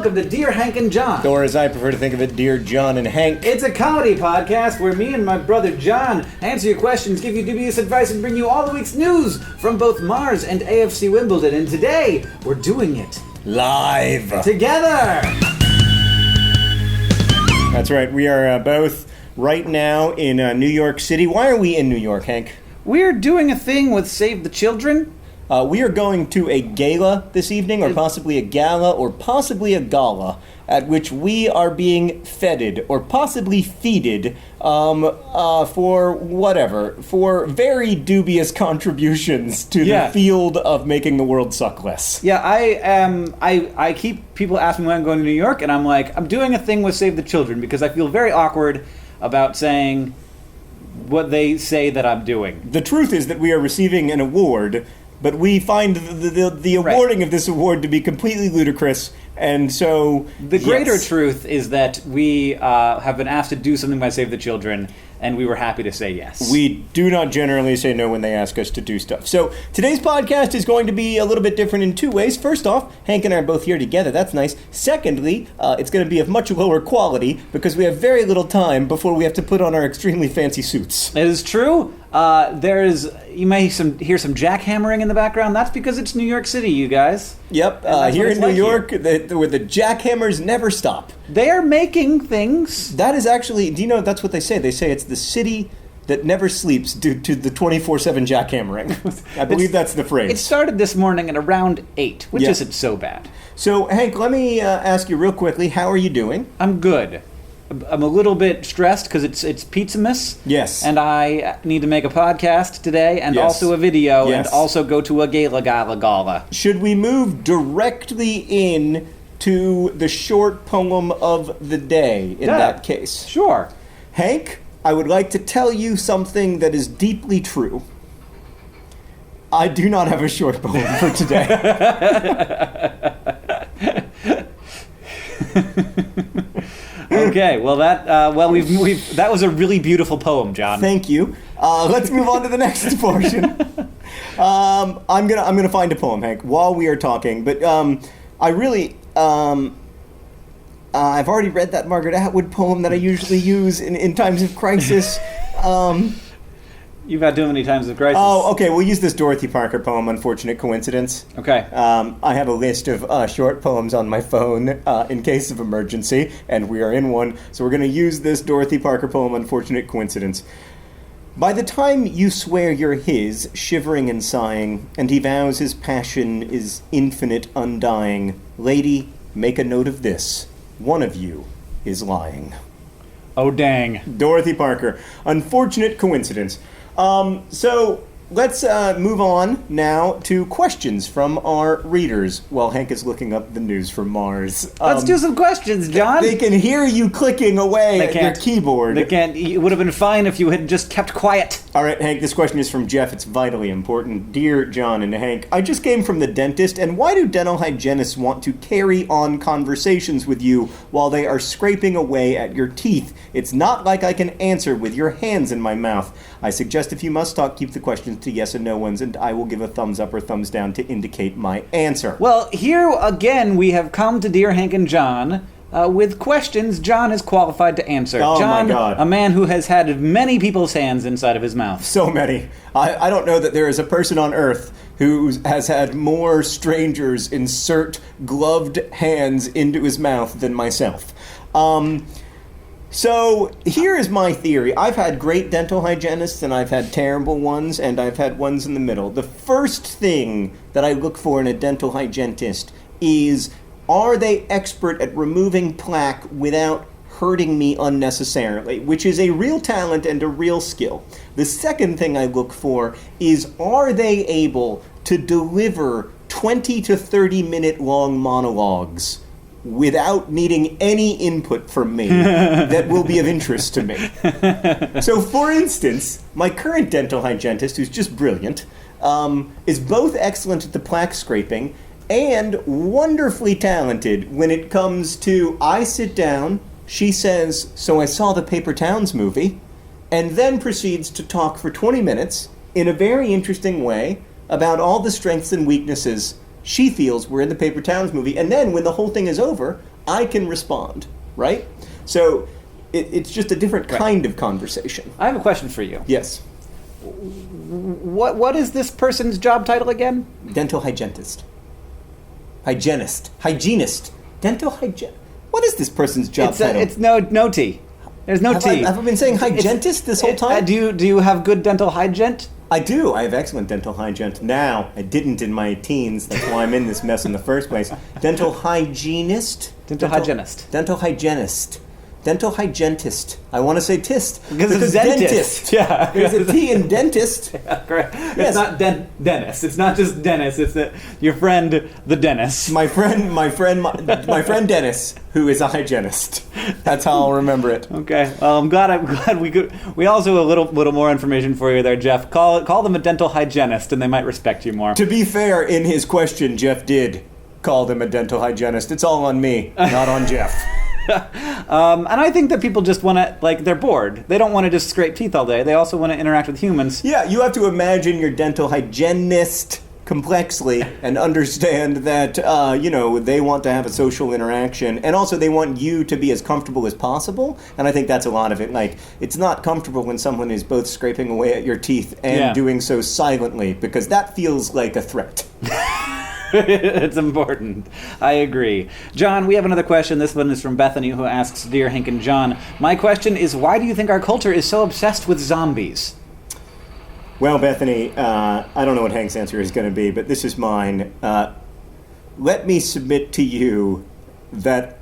welcome to Dear Hank and John. Or as I prefer to think of it, Dear John and Hank. It's a comedy podcast where me and my brother John answer your questions, give you dubious advice, and bring you all the week's news from both NARS and AFC Wimbledon. And today, we're doing it live. Together. That's right. We are both right now in New York City. Why are we in New York, Hank? We're doing a thing with Save the Children. We are going to a gala this evening, or possibly a gala, or possibly a gala, at which we are being feted, or possibly feeded, for whatever, for very dubious contributions to the field of making the world suck less. Yeah, I keep, people ask me when I'm going to New York, and I'm like, I'm doing a thing with Save the Children, because I feel very awkward about saying what they say that I'm doing. The truth is that we are receiving an award, but we find the awarding of this award to be completely ludicrous, and so... The greater truth is that we have been asked to do something by Save the Children, and we were happy to say yes. We do not generally say no when they ask us to do stuff. So today's podcast is going to be a little bit different in two ways. First off, Hank and I are both here together. That's nice. Secondly, it's going to be of much lower quality because we have very little time before we have to put on our extremely fancy suits. It is true. You may hear some jackhammering in the background. That's because it's New York City, you guys. Yep, here in New York, where the jackhammers never stop. They are making things. That is actually, do you know, that's what they say. They say it's the city that never sleeps due to the 24/7 jackhammering. I believe that's the phrase. It started this morning at around 8, which isn't so bad. So, Hank, let me ask you real quickly, how are you doing? I'm good. I'm a little bit stressed because it's Pizzamas. Yes. And I need to make a podcast today and also a video and also go to a gala. Should we move directly in to the short poem of the day in that case? Sure. Hank, I would like to tell you something that is deeply true. I do not have a short poem for today. Okay, well that was a really beautiful poem, John. Thank you. Let's move on to the next portion. I'm gonna find a poem, Hank, while we are talking. But I really I've already read that Margaret Atwood poem that I usually use in times of crisis. You've had too many times of crisis. Oh, okay. We'll use this Dorothy Parker poem, Unfortunate Coincidence. Okay. I have a list of short poems on my phone in case of emergency, and we are in one. So we're going to use this Dorothy Parker poem, Unfortunate Coincidence. By the time you swear you're his, shivering and sighing, and he vows his passion is infinite, undying, lady, make a note of this. One of you is lying. Oh, dang. Dorothy Parker, Unfortunate Coincidence. So let's move on now to questions from our readers while Hank is looking up the news from Mars. Let's do some questions, John. They can hear you clicking away at your keyboard. They can't. It would have been fine if you had just kept quiet. All right, Hank, this question is from Jeff. It's vitally important. Dear John and Hank, I just came from the dentist, and why do dental hygienists want to carry on conversations with you while they are scraping away at your teeth? It's not like I can answer with your hands in my mouth. I suggest if you must talk, keep the questions to yes and no ones, and I will give a thumbs up or thumbs down to indicate my answer. Well, here again we have come to Dear Hank and John with questions John is qualified to answer. Oh, John, my God. A man who has had many people's hands inside of his mouth. So many. I don't know that there is a person on Earth who has had more strangers insert gloved hands into his mouth than myself. So here is my theory. I've had great dental hygienists, and I've had terrible ones, and I've had ones in the middle. The first thing that I look for in a dental hygienist is, are they expert at removing plaque without hurting me unnecessarily, which is a real talent and a real skill. The second thing I look for is, are they able to deliver 20 to 30 minute long monologues without needing any input from me that will be of interest to me. So, for instance, my current dental hygienist, who's just brilliant, is both excellent at the plaque scraping and wonderfully talented when it comes to, I sit down, she says, so I saw the Paper Towns movie, and then proceeds to talk for 20 minutes in a very interesting way about all the strengths and weaknesses she feels were in the Paper Towns movie. And then when the whole thing is over, I can respond, right? So it's just a different kind of conversation. I have a question for you. Yes. What is this person's job title again? Dental hygienist. Hygienist. Dental hygienist. What is this person's job title? It's no T. There's no T. Have I been saying hygienist this whole time? Do you have good dental hygiene? I do. I have excellent dental hygiene now. I didn't in my teens. That's why I'm in this mess in the first place. Dental hygienist. Dental hygienist. Dental hygienist. Dental hygienist. I want to say tist. Because dentist. Yeah. There's a T in dentist. Yeah, correct. Yes. It's not Dennis. It's not just Dennis. It's your friend, the dentist. My friend Dennis, who is a hygienist. That's how I'll remember it. Okay. Well, I'm glad we could. We also have a little more information for you there, Jeff. Call them a dental hygienist, and they might respect you more. To be fair, in his question, Jeff did call them a dental hygienist. It's all on me, not on Jeff. And I think that people just want to, they're bored. They don't want to just scrape teeth all day. They also want to interact with humans. Yeah, you have to imagine your dental hygienist complexly and understand that, they want to have a social interaction. And also they want you to be as comfortable as possible. And I think that's a lot of it. It's not comfortable when someone is both scraping away at your teeth and doing so silently, because that feels like a threat. It's important. I agree. John, we have another question. This one is from Bethany, who asks, Dear Hank and John, my question is, why do you think our culture is so obsessed with zombies? Well, Bethany, I don't know what Hank's answer is going to be, but this is mine. Let me submit to you that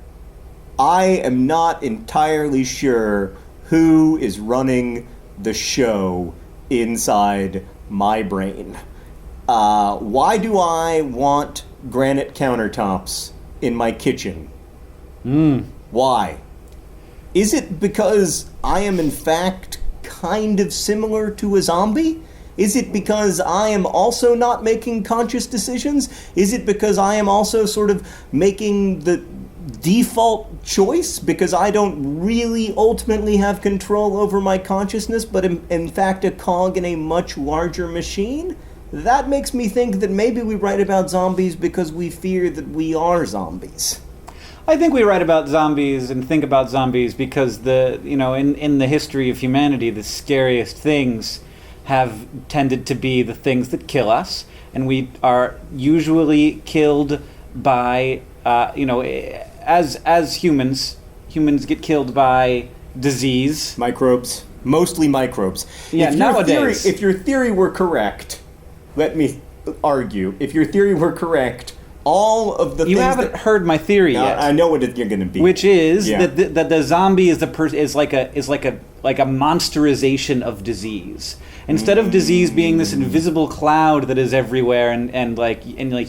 I am not entirely sure who is running the show inside my brain. Why do I want granite countertops in my kitchen? Why? Is it because I am in fact kind of similar to a zombie? Is it because I am also not making conscious decisions? Is it because I am also sort of making the default choice because I don't really ultimately have control over my consciousness, but am in fact a cog in a much larger machine? That makes me think that maybe we write about zombies because we fear that we are zombies. I think we write about zombies and think about zombies because in the history of humanity, the scariest things have tended to be the things that kill us, and we are usually killed by as humans get killed by disease, microbes, mostly microbes. Yeah, nowadays, if your theory were correct. Let me argue. If your theory were correct, all of the you haven't heard my theory yet. I know what you're going to be, which is that the zombie is like a monsterization of disease. Instead of disease being this invisible cloud that is everywhere and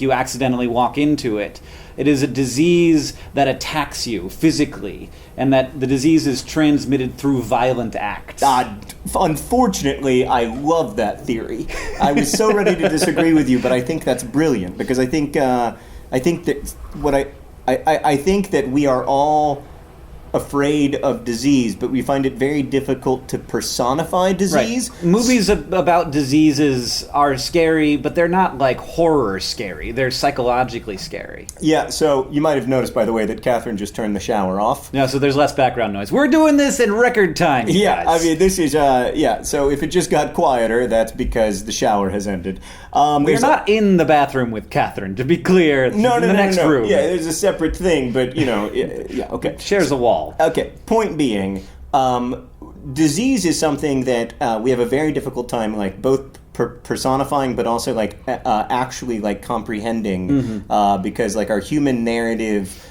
you accidentally walk into it, it is a disease that attacks you physically, and that the disease is transmitted through violent acts. Unfortunately, I love that theory. I was so ready to disagree with you, but I think that's brilliant because I think that we are all afraid of disease, but we find it very difficult to personify disease. Right. Movies about diseases are scary, but they're not like horror scary. They're psychologically scary. Yeah, so you might have noticed, by the way, that Catherine just turned the shower off. No, so there's less background noise. We're doing this in record time, yeah, guys. I mean, this is, so if it just got quieter, that's because the shower has ended. We're not in the bathroom with Catherine, to be clear. No, in the next room. Yeah, there's a separate thing, but, okay. Shares a wall. Okay, point being, disease is something that we have a very difficult time, both personifying, but also actually comprehending, because our human narrative,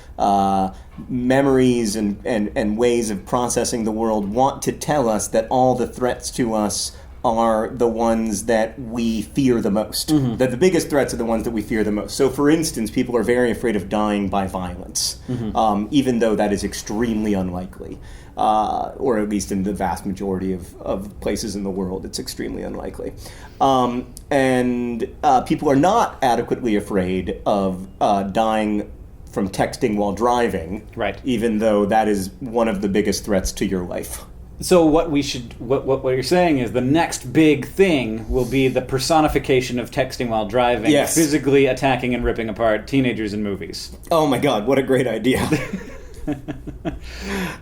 memories and ways of processing the world want to tell us that all the threats to us are the ones that we fear the most. That the biggest threats are the ones that we fear the most. So, for instance, people are very afraid of dying by violence, even though that is extremely unlikely. Or at least in the vast majority of places in the world, it's extremely unlikely. And people are not adequately afraid of dying from texting while driving, right? Even though that is one of the biggest threats to your life. So what you're saying is the next big thing will be the personification of texting while driving, yes. Physically attacking and ripping apart teenagers in movies. Oh my God, what a great idea.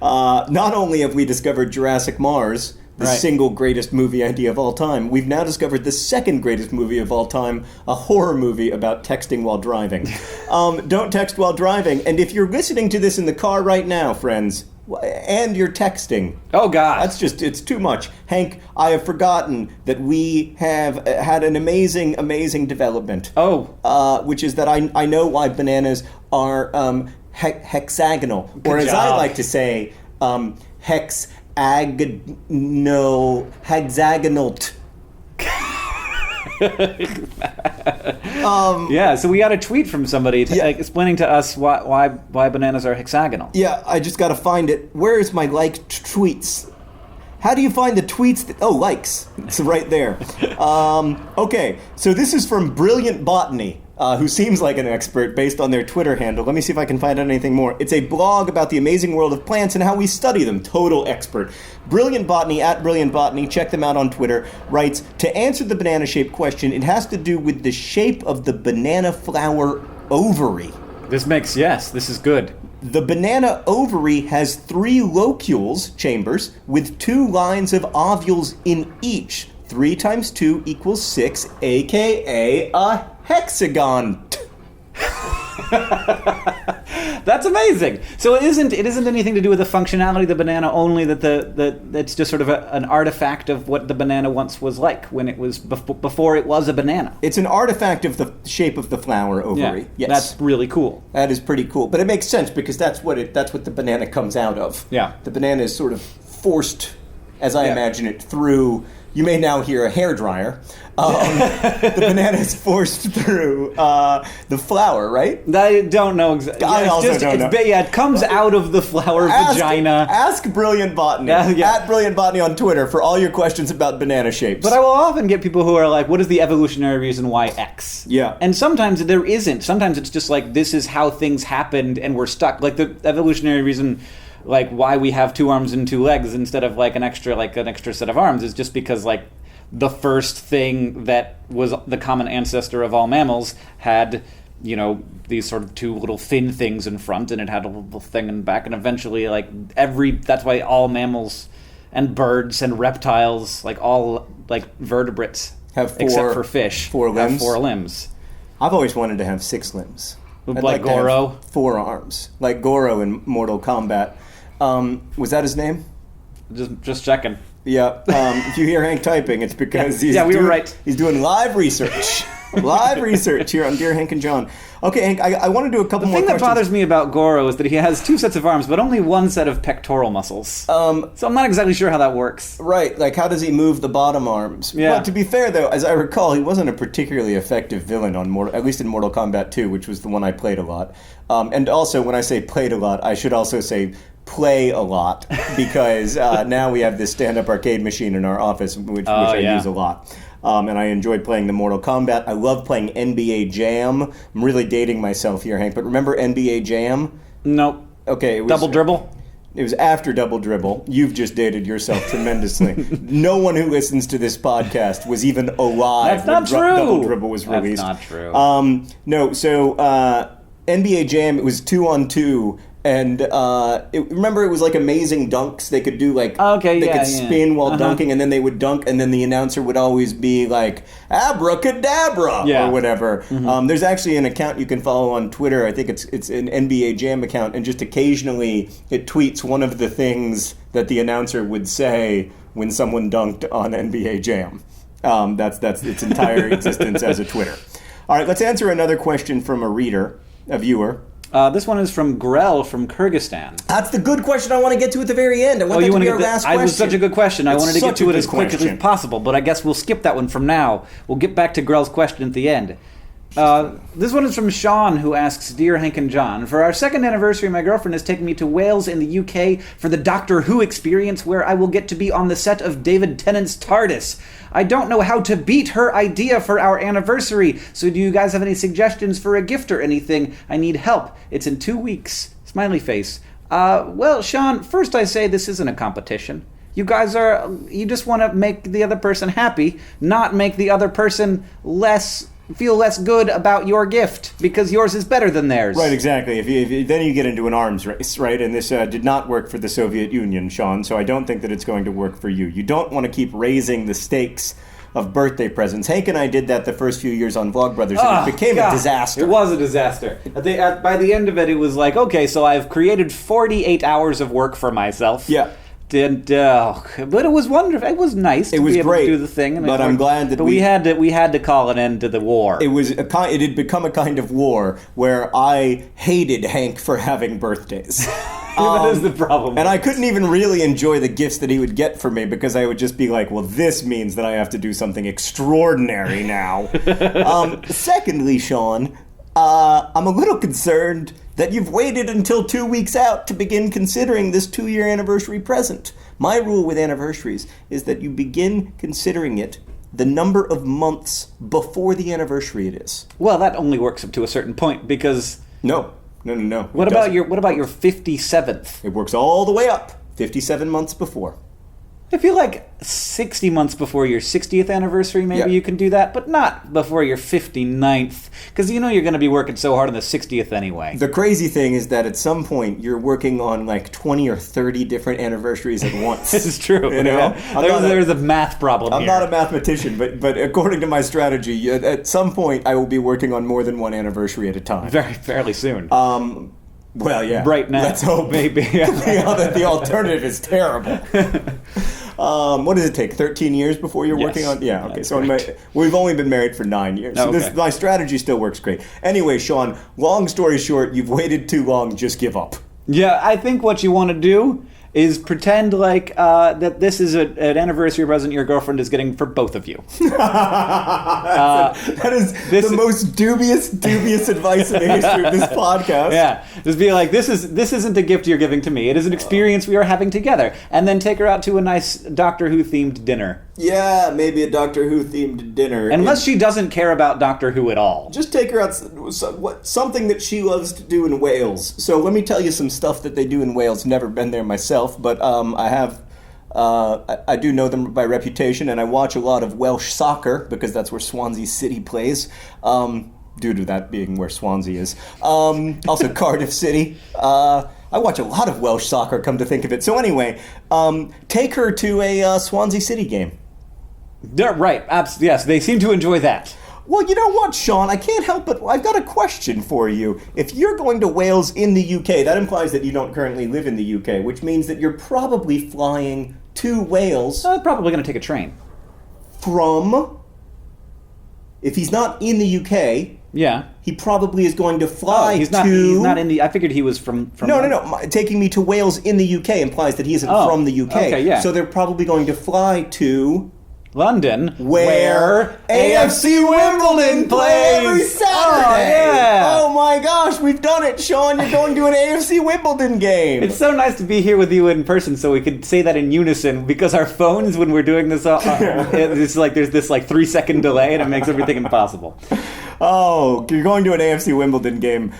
Not only have we discovered Jurassic Mars, the single greatest movie idea of all time, we've now discovered the second greatest movie of all time, a horror movie about texting while driving. Don't text while driving. And if you're listening to this in the car right now, friends, and you're texting. Oh, God. It's too much. Hank, I have forgotten that we have had an amazing, amazing development. Oh. Which is that I know why bananas are hexagonal. Or as I like to say, hexagonal. So we got a tweet from somebody explaining to us why bananas are hexagonal. Yeah, I just got to find it. Where is my liked tweets? How do you find the tweets? Likes. It's right there. Okay, so this is from Brilliant Botany, who seems like an expert based on their Twitter handle. Let me see if I can find out anything more. It's a blog about the amazing world of plants and how we study them. Total expert. Brilliant Botany, at Brilliant Botany, check them out on Twitter, writes, to answer the banana-shaped question, it has to do with the shape of the banana flower ovary. This is good. The banana ovary has 3 locules, chambers, with 2 lines of ovules in each. 3 times 2 equals 6, a.k.a. a hexagon. That's amazing. So it isn't anything to do with the functionality of the banana, only that it's just sort of an artifact of what the banana once was like when it was before it was a banana. It's an artifact of the shape of the flower ovary. Yeah, yes. That's really cool. That is pretty cool. But it makes sense because that's what the banana comes out of. Yeah. The banana is sort of forced, as I imagine it, through. You may now hear a hairdryer. The banana is forced through the flower, right? I don't know exactly. I also don't know. It comes out of the flower vagina. Ask Brilliant Botany. At Brilliant Botany on Twitter for all your questions about banana shapes. But I will often get people who are like, what is the evolutionary reason why X? Yeah. And sometimes there isn't. Sometimes it's just like, this is how things happened and we're stuck. Like the evolutionary reason, like why we have 2 arms and 2 legs instead of an extra set of arms is just because the first thing that was the common ancestor of all mammals had, these sort of 2 little thin things in front, and it had a little thing in back, and eventually, that's why all mammals and birds and reptiles, all vertebrates, have 4, except for fish, 4 limbs. Have 4 limbs. I've always wanted to have 6 limbs. I'd like Goro. To have 4 arms, like Goro in Mortal Kombat. Was that his name? Just checking. Yeah. If you hear Hank typing, it's because we were right. He's doing live research. Live research here on Dear Hank and John. Okay, Hank, I want to do a couple more questions. The thing that bothers me about Goro is that he has 2 sets of arms, but only 1 set of pectoral muscles. So I'm not exactly sure how that works. Right, how does he move the bottom arms? Yeah. Well, to be fair, though, as I recall, he wasn't a particularly effective villain at least in Mortal Kombat 2, which was the one I played a lot. And also, when I say played a lot, I should also say play a lot, because now we have this stand-up arcade machine in our office, which I use a lot. And I enjoyed playing the Mortal Kombat. I love playing NBA Jam. I'm really dating myself here, Hank, but remember NBA Jam? Nope. Okay. It was, Double Dribble? It was after Double Dribble. You've just dated yourself tremendously. No one who listens to this podcast was even alive when Double Dribble was released. That's not true. No, so NBA Jam, it was 2-on-2. And remember, it was amazing dunks. They could do they could spin while dunking, and then they would dunk, and then the announcer would always be like, abracadabra, or whatever. Mm-hmm. There's actually an account you can follow on Twitter. I think it's an NBA Jam account, and just occasionally it tweets one of the things that the announcer would say when someone dunked on NBA Jam. That's its entire existence as a Twitter. All right, let's answer another question from a viewer. This one is from Grell from Kyrgyzstan. That's the good question I want to get to at the very end. I want that to be our last question. It was such a good question. I wanted to get to it as quickly as possible, but I guess we'll skip that one from now. We'll get back to Grell's question at the end. This one is from Sean, who asks, Dear Hank and John, for our 2nd anniversary, my girlfriend has taken me to Wales in the UK for the Doctor Who experience, where I will get to be on the set of David Tennant's TARDIS. I don't know how to beat her idea for our anniversary, so do you guys have any suggestions for a gift or anything? I need help. It's in 2 weeks. Smiley face. Well, Sean, first I say this isn't a competition. You just want to make the other person happy, not make the other person less feel less good about your gift because yours is better than theirs. Right, exactly. Then you get into an arms race, right? And this did not work for the Soviet Union, Sean, so I don't think that it's going to work for you. You don't want to keep raising the stakes of birthday presents. Hank and I did that the first few years on Vlogbrothers, and it became a disaster. It was a disaster. By the end of it, it was like, okay, so I've created 48 hours of work for myself. Yeah. But it was wonderful. It was nice to be able to do the thing. But I'm glad that we had to call an end to the war. It had become a kind of war where I hated Hank for having birthdays. That is the problem. And I couldn't even really enjoy the gifts that he would get for me because I would just be like, well, this means that I have to do something extraordinary now. Secondly, Sean, I'm a little concerned that you've waited until 2 weeks out to begin considering this 2-year anniversary present. My rule with anniversaries is that you begin considering it the number of months before the anniversary it is. Well, that only works up to a certain point because... No. What about your 57th? It works all the way up, 57 months before. I feel like 60 months before your 60th anniversary, maybe you can do that, but not before your 59th, because you know you're going to be working so hard on the 60th anyway. The crazy thing is that at some point you're working on like 20 or 30 different anniversaries at once. This is true. You know? There's a math problem I'm here. not a mathematician, but according to my strategy, at some point I will be working on more than one anniversary at a time. Fairly soon. Well, yeah. Right now. Let's hope. Maybe. The alternative is terrible. What does it take? 13 years before you're working on? Yeah, okay. So we've only been married for 9 years. So my strategy still works great. Anyway, Sean, long story short, you've waited too long. Just give up. Yeah, I think what you want to do is pretend like that this is an anniversary present your girlfriend is getting for both of you. That is the most dubious advice in the history of this podcast. Yeah, just be like, this isn't a gift you're giving to me. It is an experience we are having together. And then take her out to a nice Doctor Who themed dinner. Yeah, maybe a Doctor Who themed dinner. Unless she doesn't care about Doctor Who at all. Just take her out something that she loves to do in Wales. So let me tell you some stuff that they do in Wales. Never been there myself, but I have. I do know them by reputation, and I watch a lot of Welsh soccer because that's where Swansea City plays. Due to that being where Swansea is. Also Cardiff City. I watch a lot of Welsh soccer, come to think of it. So anyway, take her to a Swansea City game. Right. Yes, they seem to enjoy that. Well, you know what, Sean? I can't help but... I've got a question for you. If you're going to Wales in the UK, that implies that you don't currently live in the UK, which means that you're probably flying to Wales... probably going to take a train. From... If he's not in the UK... Yeah. He probably is going to fly he's not in the... I figured he was from No. Taking me to Wales in the UK implies that he isn't from the UK. Okay, yeah. So they're probably going to fly to... London, where AFC Wimbledon plays every Saturday. Oh, yeah. Oh my gosh, we've done it, Sean. You're going to an AFC Wimbledon game. It's so nice to be here with you in person so we could say that in unison, because our phones, when we're doing this, it's like there's this 3-second delay and it makes everything impossible. Oh, you're going to an AFC Wimbledon game,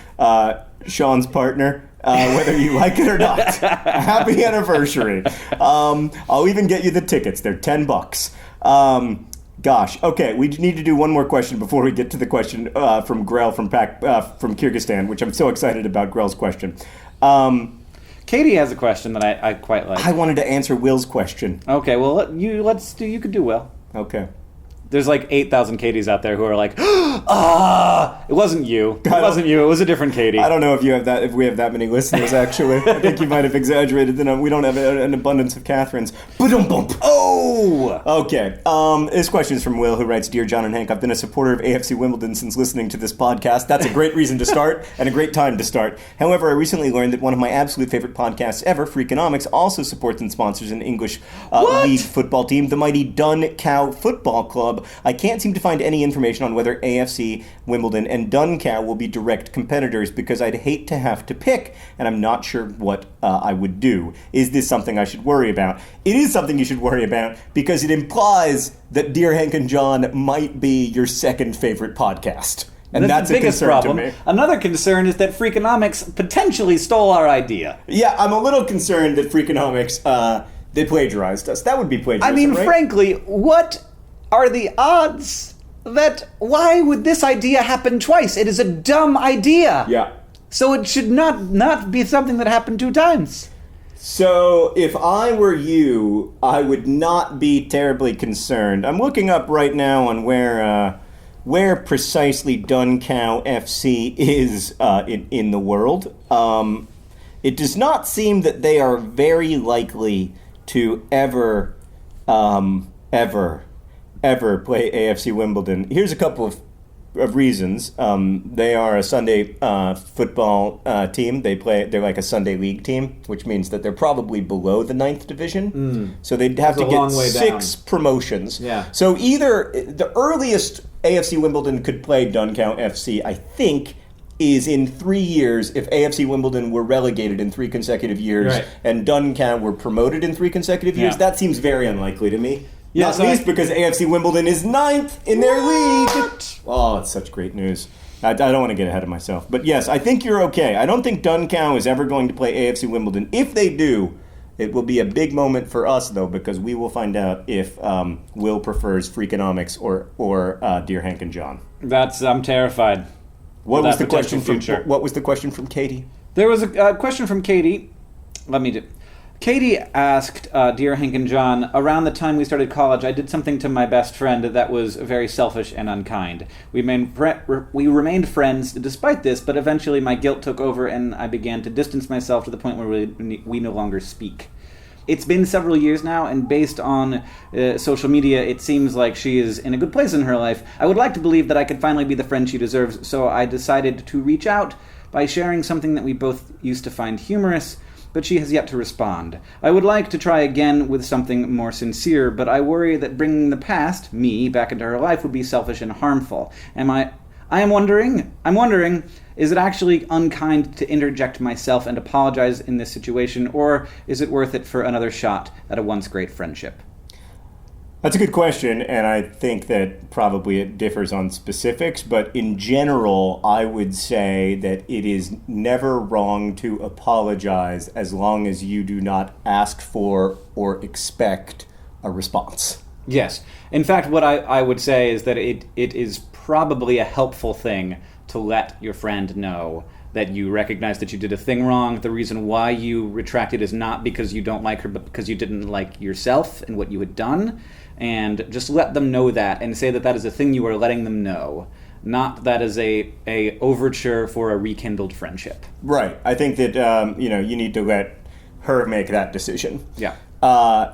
Sean's partner. Whether you like it or not. Happy anniversary. I'll even get you the tickets. They're $10. Gosh. Okay, we need to do one more question before we get to the question from Grell from Kyrgyzstan, which I'm so excited about Grell's question. Katie has a question that I quite like. I wanted to answer Will's question. Okay, well, you could do Will. Okay. There's 8,000 Katies out there who are like, it wasn't you. It wasn't you. It was a different Katie. I don't know if we have that many listeners, actually. I think you might have exaggerated. We don't have an abundance of Catherines. Ba-dum-bump. Oh! Okay. This question is from Will, who writes, Dear John and Hank, I've been a supporter of AFC Wimbledon since listening to this podcast. That's a great reason to start, and a great time to start. However, I recently learned that one of my absolute favorite podcasts ever, Freakonomics, also supports and sponsors an English league football team, the mighty Dun Cow Football Club. I can't seem to find any information on whether AFC Wimbledon and Dun Cow will be direct competitors because I'd hate to have to pick, and I'm not sure what I would do. Is this something I should worry about? It is something you should worry about because it implies that Dear Hank and John might be your second favorite podcast. And that's the biggest a concern problem. to me. Another concern is that Freakonomics potentially stole our idea. Yeah, I'm a little concerned that Freakonomics, they plagiarized us. That would be plagiarism, I mean, right? frankly, what are the odds that why would this idea happen twice? It is a dumb idea. Yeah. So it should not be something that happened 2 times. So if I were you, I would not be terribly concerned. I'm looking up right now on where precisely Duncow FC is in the world. It does not seem that they are very likely to ever play AFC Wimbledon. Here's a couple of reasons. They are a Sunday football team. They're like a Sunday league team, which means that they're probably below the 9th division. So they'd have to get 6 promotions. Yeah. So either the earliest AFC Wimbledon could play Duncow FC, I think, is in 3 years if AFC Wimbledon were relegated in 3 consecutive years and Duncow were promoted in 3 consecutive years. Yeah. That seems very unlikely to me. Yeah, Not least because AFC Wimbledon is 9th in their league. Oh, it's such great news. I don't want to get ahead of myself. But yes, I think you're okay. I don't think Duncow is ever going to play AFC Wimbledon. If they do, it will be a big moment for us, though, because we will find out if Will prefers Freakonomics or Dear Hank and John. I'm terrified. What was the question from Katie? There was a question from Katie. Katie asked, Dear Hank and John, around the time we started college, I did something to my best friend that was very selfish and unkind. We remained friends despite this, but eventually my guilt took over and I began to distance myself to the point where we no longer speak. It's been several years now, and based on social media, it seems like she is in a good place in her life. I would like to believe that I could finally be the friend she deserves, so I decided to reach out by sharing something that we both used to find humorous, but she has yet to respond. I would like to try again with something more sincere, but I worry that bringing the past, me, back into her life would be selfish and harmful. I'm wondering, is it actually unkind to interject myself and apologize in this situation, or is it worth it for another shot at a once great friendship? That's a good question, and I think that probably it differs on specifics, but in general, I would say that it is never wrong to apologize as long as you do not ask for or expect a response. Yes. In fact, what I would say is that it is probably a helpful thing to let your friend know that you recognize that you did a thing wrong. The reason why you retracted is not because you don't like her, but because you didn't like yourself and what you had done. And just let them know that, and say that that is a thing you are letting them know, not that is a overture for a rekindled friendship. Right. I think that you need to let her make that decision. Yeah.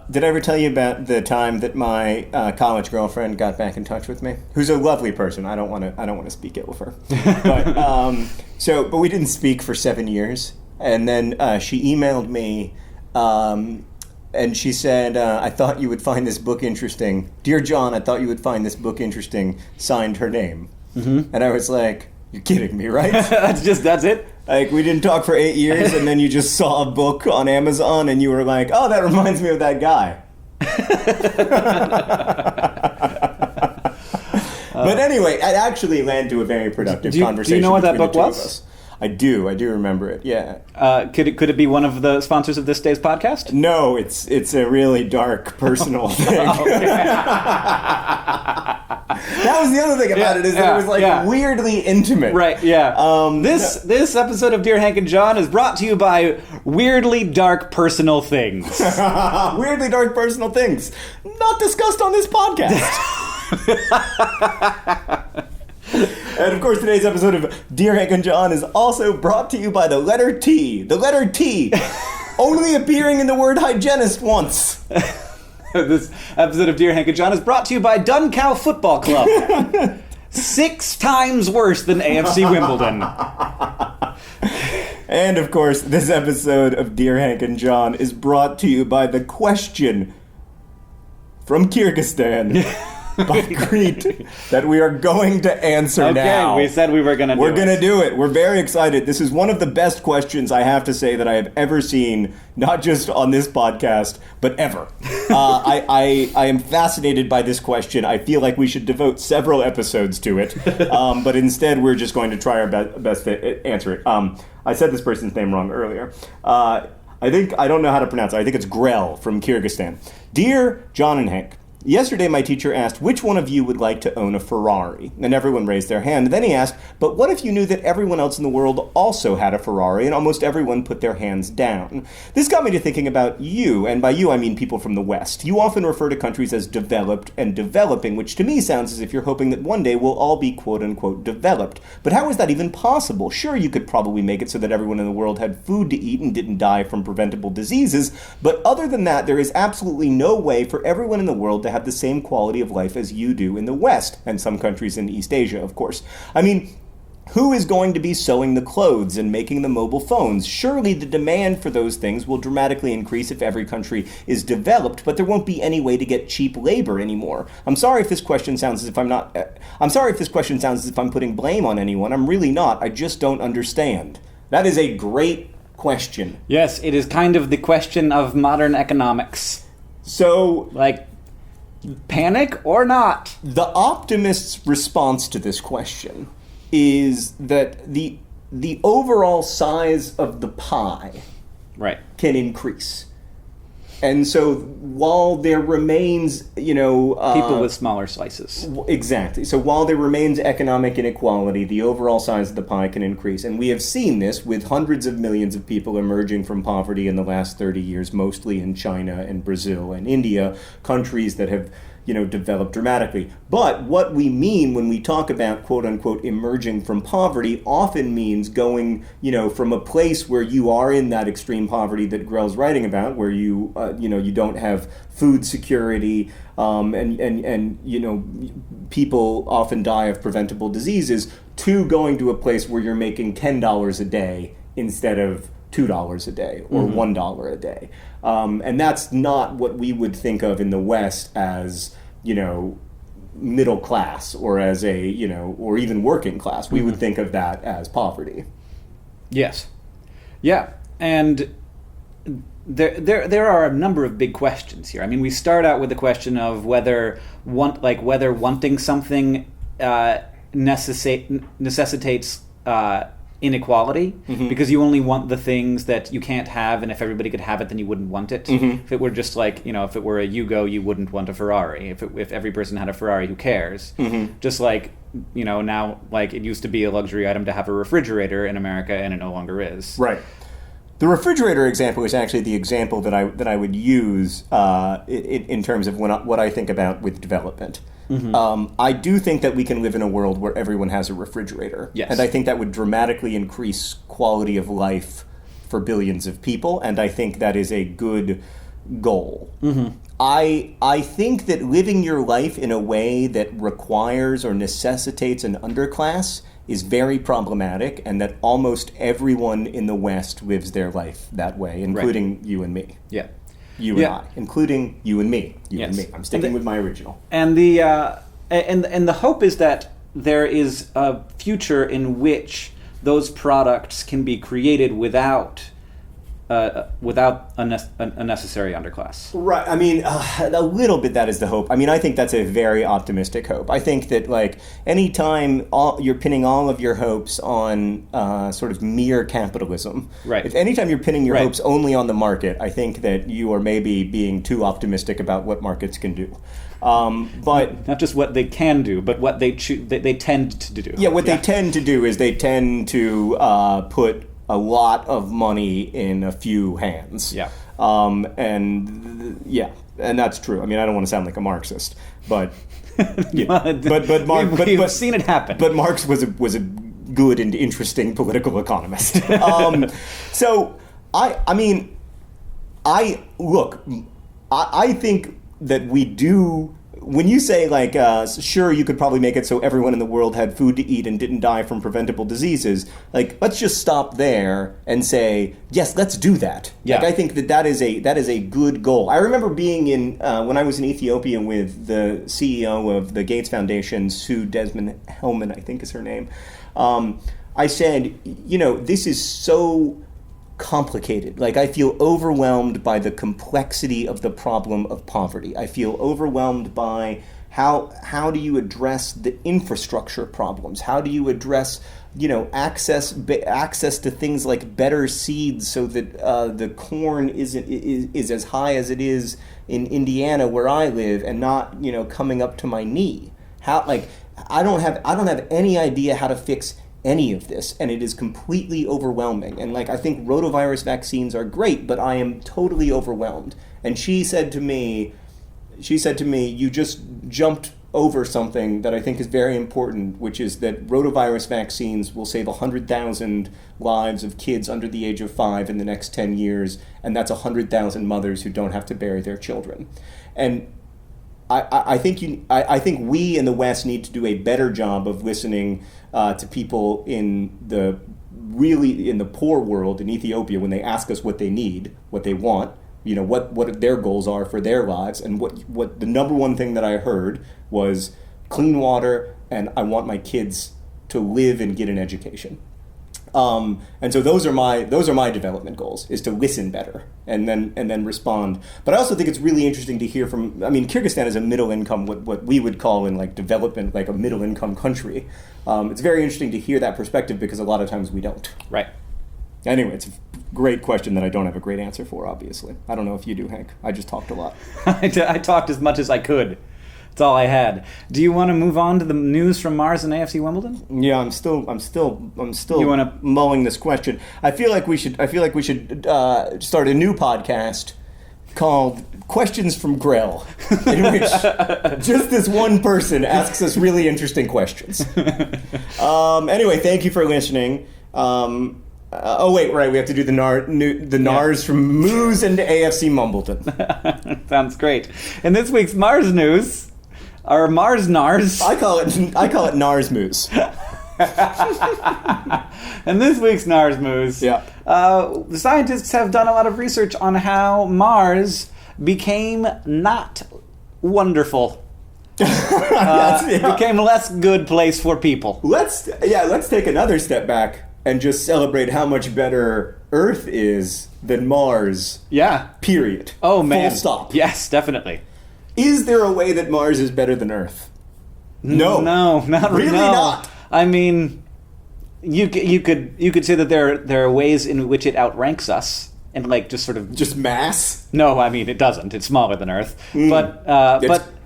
Did I ever tell you about the time that my college girlfriend got back in touch with me? Who's a lovely person. I don't want to speak ill of her. But we didn't speak for 7 years, and then she emailed me. And she said, I thought you would find this book interesting. Dear John, I thought you would find this book interesting. Signed her name. Mm-hmm. And I was like, you're kidding me, right? That's it? Like, we didn't talk for 8 years, and then you just saw a book on Amazon, and you were like, oh, that reminds me of that guy. But anyway, it actually led to a very productive conversation. Do you know what that book was? I do remember it, yeah. Could it be one of the sponsors of this day's podcast? No, it's a really dark, personal thing. That was the other thing about it, is that it was weirdly intimate. Right, yeah. This episode of Dear Hank and John is brought to you by weirdly dark personal things. Weirdly dark personal things. Not discussed on this podcast. And of course, today's episode of Dear Hank and John is also brought to you by the letter T. The letter T, only appearing in the word hygienist once. This episode of Dear Hank and John is brought to you by Duncow Football Club. 6 times worse than AFC Wimbledon. And of course, this episode of Dear Hank and John is brought to you by the question from Kyrgyzstan. By Crete, that we are going to answer now. Okay, we said we were going to do it. We're going to do it. We're very excited. This is one of the best questions, I have to say, that I have ever seen, not just on this podcast, but ever. I am fascinated by this question. I feel like we should devote several episodes to it, but instead we're just going to try our best to answer it. I said this person's name wrong earlier. I don't know how to pronounce it. I think it's Grell from Kyrgyzstan. Dear John and Hank, Yesterday, my teacher asked, which one of you would like to own a Ferrari? And everyone raised their hand. Then he asked, but what if you knew that everyone else in the world also had a Ferrari? And almost everyone put their hands down. This got me to thinking about you, and by you I mean people from the West. You often refer to countries as developed and developing, which to me sounds as if you're hoping that one day we'll all be quote-unquote developed. But how is that even possible? Sure, you could probably make it so that everyone in the world had food to eat and didn't die from preventable diseases, but other than that, there is absolutely no way for everyone in the world to have the same quality of life as you do in the West, and some countries in East Asia, of course. I mean, who is going to be sewing the clothes and making the mobile phones? Surely the demand for those things will dramatically increase if every country is developed, but there won't be any way to get cheap labor anymore. I'm sorry if this question sounds as if I'm putting blame on anyone. I'm really not. I just don't understand. That is a great question. Yes, it is kind of the question of modern economics. So, panic or not? The optimist's response to this question is that the overall size of the pie can increase. And so while there remains, people with smaller slices. Exactly. So while there remains economic inequality, the overall size of the pie can increase. And we have seen this with hundreds of millions of people emerging from poverty in the last 30 years, mostly in China and Brazil and India, countries that have developed dramatically. But what we mean when we talk about quote-unquote emerging from poverty often means going, from a place where you are in that extreme poverty that Grell's writing about, where you don't have food security, and people often die of preventable diseases, to going to a place where you're making $10 a day instead of $2 a day or $1 a day. And that's not what we would think of in the West as, middle class or as or even working class. We would think of that as poverty. Yes. Yeah. And there are a number of big questions here. I mean, we start out with the question of whether wanting something necessitates inequality, because you only want the things that you can't have, and if everybody could have it, then you wouldn't want it. If it were just if it were a Yugo, you wouldn't want a Ferrari. If every person had a Ferrari, who cares? Just now, it used to be a luxury item to have a refrigerator in America, and it no longer is. Right. The refrigerator example is actually the example that I would use in terms of what I think about with development. I do think that we can live in a world where everyone has a refrigerator. Yes. And I think that would dramatically increase quality of life for billions of people, and I think that is a good goal. I think that living your life in a way that requires or necessitates an underclass is very problematic, and that almost everyone in the West lives their life that way, including you and me. Yeah. You and I, including you and me. Yes. And me. I'm sticking with my original. And the hope is that there is a future in which those products can be created without a necessary underclass. Right. I mean, a little bit that is the hope. I mean, I think that's a very optimistic hope. I think that, anytime you're pinning all of your hopes on sort of mere capitalism, if anytime you're pinning your hopes only on the market, I think that you are maybe being too optimistic about what markets can do. But not just what they can do, but what they tend to do. Yeah, what they tend to do is they tend to put a lot of money in a few hands. Yeah. And that's true. I mean, I don't want to sound like a Marxist, but we've seen it happen. But Marx was a good and interesting political economist. So I think that we do. When you say, sure, you could probably make it so everyone in the world had food to eat and didn't die from preventable diseases, let's just stop there and say, yes, let's do that. Yeah. I think that is a good goal. I remember being when I was in Ethiopia with the CEO of the Gates Foundation, Sue Desmond-Hellman, I think is her name. I said, this is so complicated. I feel overwhelmed by the complexity of the problem of poverty. I feel overwhelmed by how do you address the infrastructure problems? How do you address access to things like better seeds, so that the corn is as high as it is in Indiana where I live, and not coming up to my knee. How I don't have any idea how to fix any of this, and it is completely overwhelming. And I think rotavirus vaccines are great, but I am totally overwhelmed. And she said to me, you just jumped over something that I think is very important, which is that rotavirus vaccines will save 100,000 lives of kids under the age of 5 in the next 10 years, and that's 100,000 mothers who don't have to bury their children. And I think we in the West need to do a better job of listening to people in the poor world in Ethiopia when they ask us what they need, what they want, what their goals are for their lives. And what the number one thing that I heard was clean water, and I want my kids to live and get an education. And so those are my development goals, is to listen better and then respond. But I also think it's really interesting to hear from, Kyrgyzstan is a middle income, what we would call in development, a middle income country. It's very interesting to hear that perspective, because a lot of times we don't. Right. Anyway, it's a great question that I don't have a great answer for, obviously. I don't know if you do, Hank. I just talked a lot. I talked as much as I could. That's all I had. Do you want to move on to the news from Mars and AFC Wimbledon? Yeah, I'm still mulling this question. I feel like we should start a new podcast called Questions from Grell, in which just this one person asks us really interesting questions. Anyway, thank you for listening. We have to do the NARS from MEWS and AFC Wimbledon. Sounds great. In this week's Mars news, or Mars NARS. I call it NARS MEWS. In this week's NARS MEWS, the scientists have done a lot of research on how Mars became not wonderful. Became a less good place for people. Let's take another step back and just celebrate how much better Earth is than Mars. Yeah. Period. Oh, man. Full stop. Yes, definitely. Is there a way that Mars is better than Earth? No. No, not really. Really not. You could say that there are ways in which it outranks us, and just mass. No, it doesn't. It's smaller than Earth, but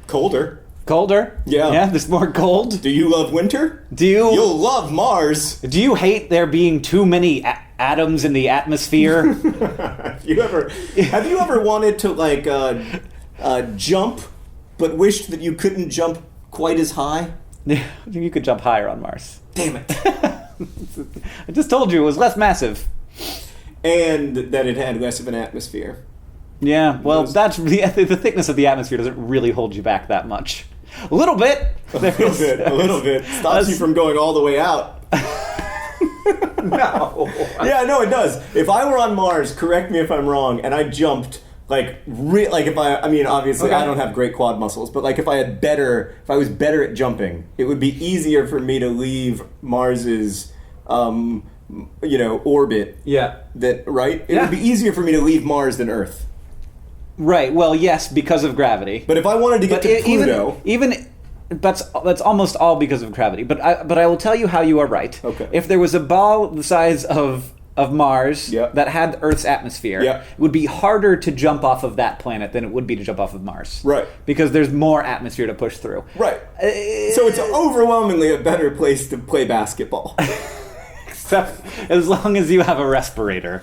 colder. Colder? Yeah. There's more cold. Do you love winter? You'll love Mars. Do you hate there being too many atoms in the atmosphere? Have you ever wanted to jump, but wished that you couldn't jump quite as high? You could jump higher on Mars. Damn it. I just told you it was less massive. And that it had less of an atmosphere. Yeah, well, that's the thickness of the atmosphere doesn't really hold you back that much. A little bit. A little bit. Stops you from going all the way out. No. Yeah, no, it does. If I were on Mars, correct me if I'm wrong, and I jumped, obviously I don't have great quad muscles, but if I was better at jumping, it would be easier for me to leave Mars's orbit. Yeah. It would be easier for me to leave Mars than Earth. Right. Well, yes, because of gravity. But if I wanted to get to Pluto, even that's almost all because of gravity. But I will tell you how you are right. Okay. If there was a ball the size of Mars that had Earth's atmosphere, it would be harder to jump off of that planet than it would be to jump off of Mars. Right. Because there's more atmosphere to push through. Right. So it's overwhelmingly a better place to play basketball. Except as long as you have a respirator.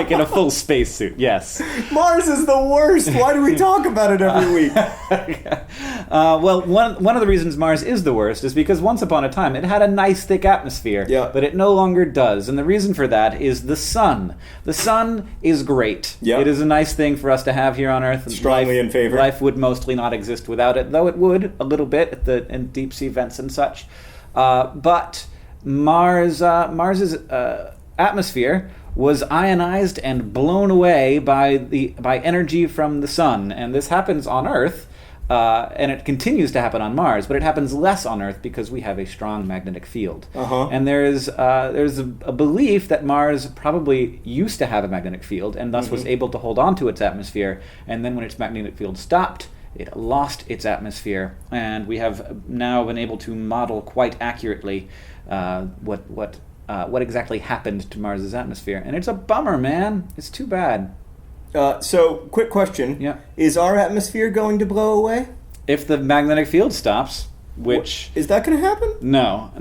In a full spacesuit, yes. Mars is the worst. Why do we talk about it every week? Well, one of the reasons Mars is the worst is because once upon a time it had a nice thick atmosphere, but it no longer does. And the reason for that is the sun. The sun is great. Yep. It is a nice thing for us to have here on Earth. Strongly in favor. Life would mostly not exist without it, though it would a little bit in deep sea vents and such. But Mars's atmosphere was ionized and blown away by energy from the sun, and this happens on Earth, and it continues to happen on Mars, but it happens less on Earth because we have a strong magnetic field. And there's a belief that Mars probably used to have a magnetic field, and thus was able to hold on to its atmosphere, and then when its magnetic field stopped, it lost its atmosphere, and we have now been able to model quite accurately what exactly happened to Mars's atmosphere. And it's a bummer, man. It's too bad. So, quick question. Yeah. Is our atmosphere going to blow away? If the magnetic field stops, which... Is that going to happen? No.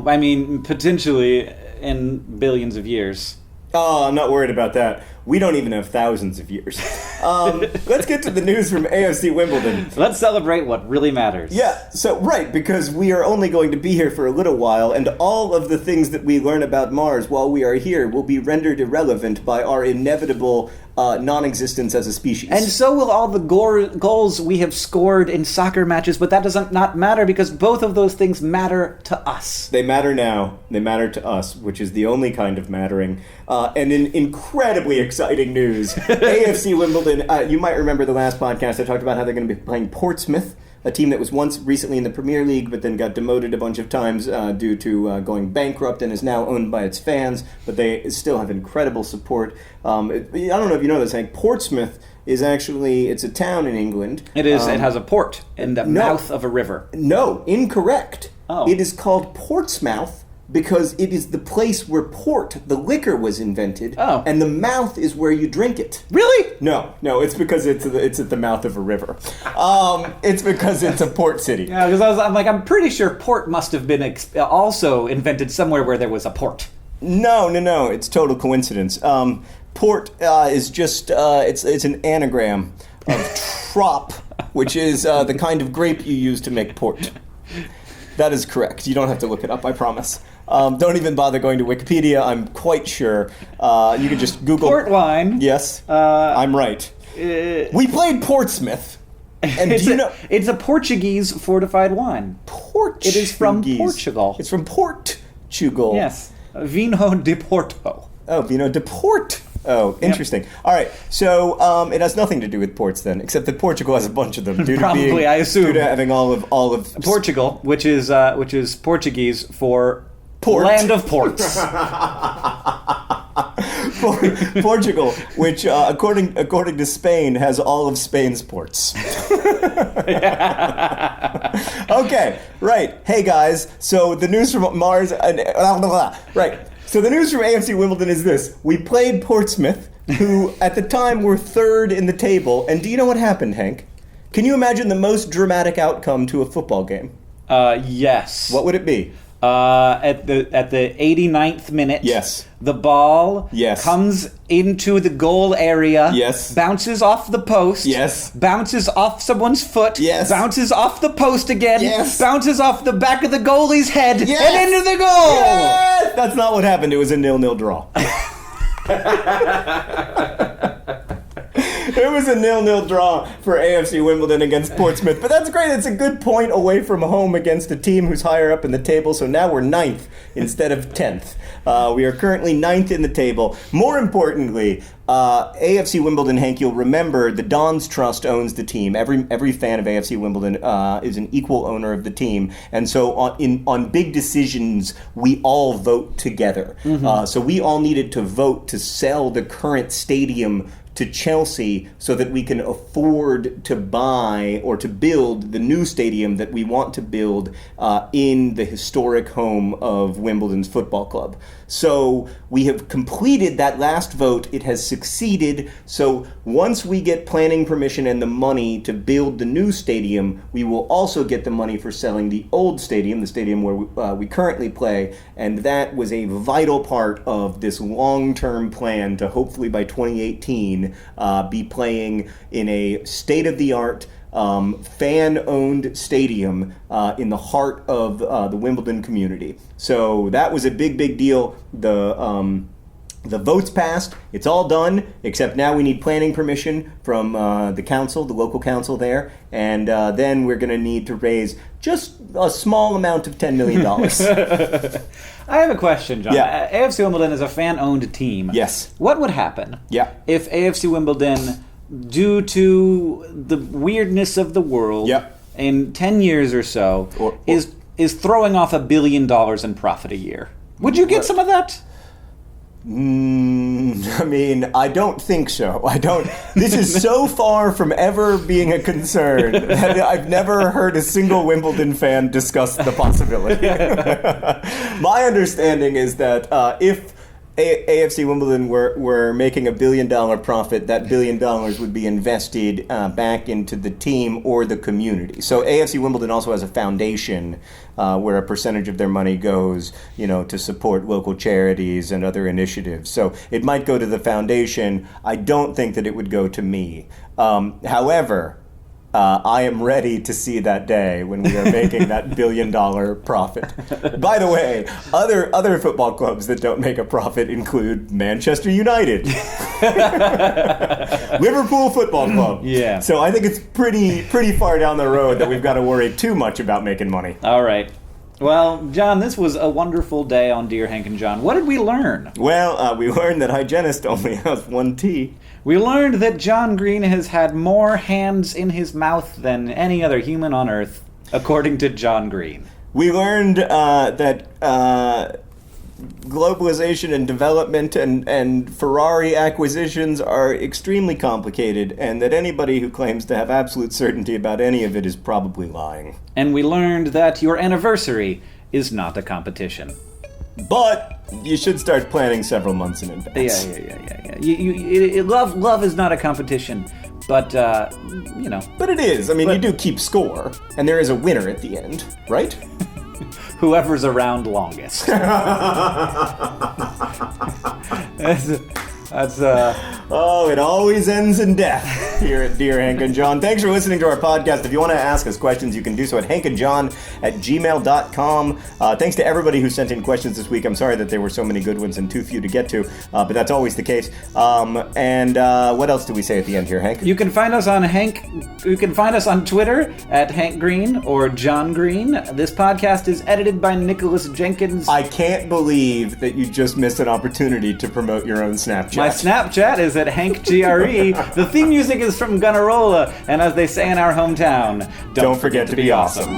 I mean, potentially in billions of years. Oh, I'm not worried about that. We don't even have thousands of years. Let's get to the news from AFC Wimbledon. Let's celebrate what really matters. Yeah, so, right, because we are only going to be here for a little while, and all of the things that we learn about Mars while we are here will be rendered irrelevant by our inevitable non-existence as a species. And so will all the goals we have scored in soccer matches, but that doesn't not matter because both of those things matter to us. They matter now. They matter to us, which is the only kind of mattering. And in incredibly exciting news, AFC Wimbledon, you might remember the last podcast I talked about how they're going to be playing Portsmouth, a team that was once recently in the Premier League but then got demoted a bunch of times due to going bankrupt and is now owned by its fans, but they still have incredible support. I don't know if you know this, Hank. Portsmouth is actually, it's a town in England. It is. It has a port in the mouth of a river. No, incorrect. Oh. It is called Portsmouth because it is the place where port, the liquor, was invented. Oh. And the mouth is where you drink it. Really? No, it's because it's at the mouth of a river. It's because it's a port city. Yeah, because I'm pretty sure port must have been also invented somewhere where there was a port. No, it's total coincidence. Port is just, it's an anagram of trop, which is the kind of grape you use to make port. That is correct. You don't have to look it up, I promise. Don't even bother going to Wikipedia. I'm quite sure. You can just Google... Port wine. Yes, I'm right. We played Portsmouth. And do you know... It's a Portuguese fortified wine. Portuguese. It is from Portugal. It's from Portugal. Yes. Vino de Porto. Oh, Vino de Porto. Oh, interesting. Yep. All right, so it has nothing to do with ports then, except that Portugal has a bunch of them. Probably, I assume. Due to having all of Portugal, which is Portuguese for port. Land of ports. Portugal, which according to Spain has all of Spain's ports. Okay, right. Hey guys, so the news from Mars right. So the news from AFC Wimbledon is this. We played Portsmouth, who at the time were third in the table. And do you know what happened, Hank? Can you imagine the most dramatic outcome to a football game? Yes. What would it be? At the 89th minute, yes, the ball comes into the goal area, yes, bounces off the post, yes, bounces off someone's foot, yes, bounces off the post again, yes, bounces off the back of the goalie's head, yes, and into the goal! Yes! That's not what happened. It was a 0-0 draw. It was a 0-0 draw for AFC Wimbledon against Portsmouth. But that's great. It's a good point away from home against a team who's higher up in the table. So now we're 9th instead of 10th. We are currently 9th in the table. More importantly, AFC Wimbledon, Hank, you'll remember the Dons Trust owns the team. Every fan of AFC Wimbledon is an equal owner of the team. And so on big decisions, we all vote together. Mm-hmm. So we all needed to vote to sell the current stadium to Chelsea so that we can afford to buy or to build the new stadium that we want to build in the historic home of Wimbledon's football club. So we have completed that last vote. It has succeeded. So once we get planning permission and the money to build the new stadium, we will also get the money for selling the old stadium, the stadium where we currently play. And that was a vital part of this long-term plan to hopefully by 2018 be playing in a state-of-the-art fan-owned stadium in the heart of the Wimbledon community. So that was a big deal. The votes passed. It's all done, except now we need planning permission from the council, the local council there, and then we're going to need to raise just a small amount of $10 million. I have a question, John. Yeah. AFC Wimbledon is a fan-owned team. Yes. What would happen if AFC Wimbledon, due to the weirdness of the world, in 10 years or so, is throwing off $1 billion in profit a year? Would you get some of that? I mean, I don't think so. This is so far from ever being a concern that I've never heard a single Wimbledon fan discuss the possibility. My understanding is that if AFC Wimbledon were making $1 billion profit, that $1 billion would be invested back into the team or the community. So AFC Wimbledon also has a foundation where a percentage of their money goes, to support local charities and other initiatives. So it might go to the foundation. I don't think that it would go to me. However, I am ready to see that day when we are making that $1 billion profit. By the way, other football clubs that don't make a profit include Manchester United, Liverpool Football Club. Yeah. So I think it's pretty far down the road that we've got to worry too much about making money. All right. Well, John, this was a wonderful day on Dear Hank and John. What did we learn? Well, we learned that hygienist only has one T. We learned that John Green has had more hands in his mouth than any other human on Earth, according to John Green. We learned that globalization and development and Ferrari acquisitions are extremely complicated, and that anybody who claims to have absolute certainty about any of it is probably lying. And we learned that your anniversary is not a competition. But you should start planning several months in advance. Yeah. Love is not a competition, but, But it is. I mean, you do keep score, and there is a winner at the end, right? Whoever's around longest. That's Oh, it always ends in death here at Dear Hank and John. Thanks for listening to our podcast. If you want to ask us questions, you can do so at hankandjohn@gmail.com. Thanks to everybody who sent in questions this week. I'm sorry that there were so many good ones and too few to get to, but that's always the case. And what else do we say at the end here, Hank? You can find us on Twitter at Hank Green or John Green. This podcast is edited by Nicholas Jenkins. I can't believe that you just missed an opportunity to promote your own Snapchat. My Snapchat is at HankGRE. The theme music is from Gunnarolla, and as they say in our hometown, don't forget to be awesome.